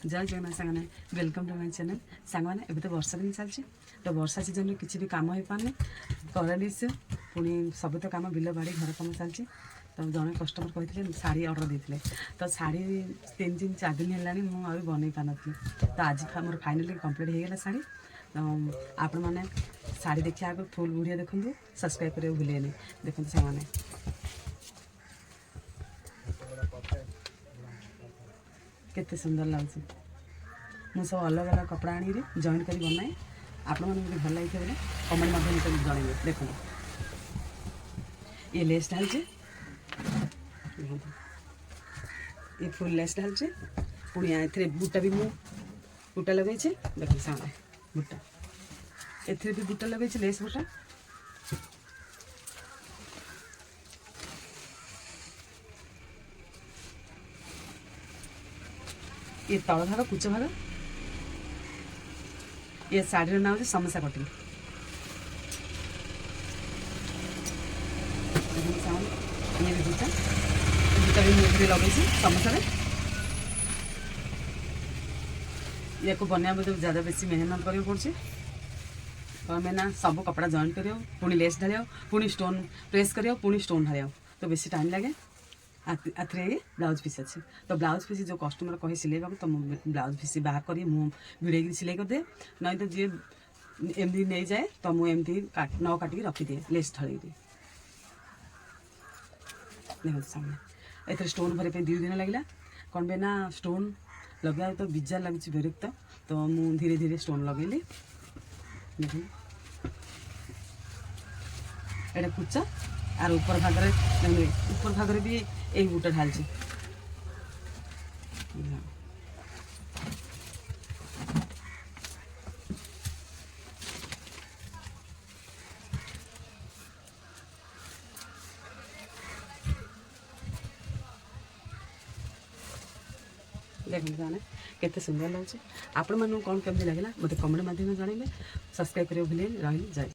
जय जगन्नाथ सांगने welcome to my channel सांगने एबे तो वर्षा दिन चलछि तो वर्षा सीजन किसी भी काम हो पाने करलिस पुणी सब तो काम बिल बाड़ी घर काम चलछि तो जड़े कस्टमर कहते शाढ़ी ऑर्डर देते तो शाढ़ी 3 दिन 4 दिन है मुझे बन पानी तो आज मोर फाइनाली कंप्लीट हो गला शाढ़ी तो आपण मैंने शाढ़ी देखा आगे फुल वीडियो देखूँ सब्सक्राइब करें भूलिए देखते सामने केते सुंदर लगुच मु सब अलग अलग कपड़ा आनी जॉइन कर बनाए आपण मैंने भल लगे बोले कमेंट मध्यम जनइबे देखो ये लेस ढालचे ये फुल लेस ढालचे पुणी ए बुटा भी मु बुटा लगे देख सामने बुटा ए भी बुटा लगे लेस बुटा ये तल भाग कुच भाग ये शाढ़ी ना हो समोसा कटिंग ये भी बुटा बुटा भी मुझे लगे समोसा या को बनया ज़्यादा बेसी मेहनत करें पड़े कमें ना सब कपड़ा जॉइन कर पुणी लेस ढाल पुणी स्टोन प्रेस कर पुणी स्टोन ढाल तो बेसी टाइम लगे आखिर ये ब्लाउज पीस अच्छे तो ब्लाउज पीस जो कस्टमर कहे सिलेबा तो ब्लाउज पीस बाहर कर भिड़े सिलाई करदे ना तो जी एमती नहीं जाए तो मुझे न काटिक रखीदिए लेस ढल दिए देखो सामने ए स्टोन भरपे 2 दिन लगे कौन बे ना स्टोन लगे तो बिजार लगे विरक्त तो मुझे धीरे धीरे स्टोन लगेली देख एटा कुचा आर ऊपर भाग भी एक बुटा ढालची देखते केते सुंदर लगे आपण मानू कौन केमती लगे मतलब कमेंट माध्यम जनइबे सब्सक्राइब करें भूलिए रही जाए।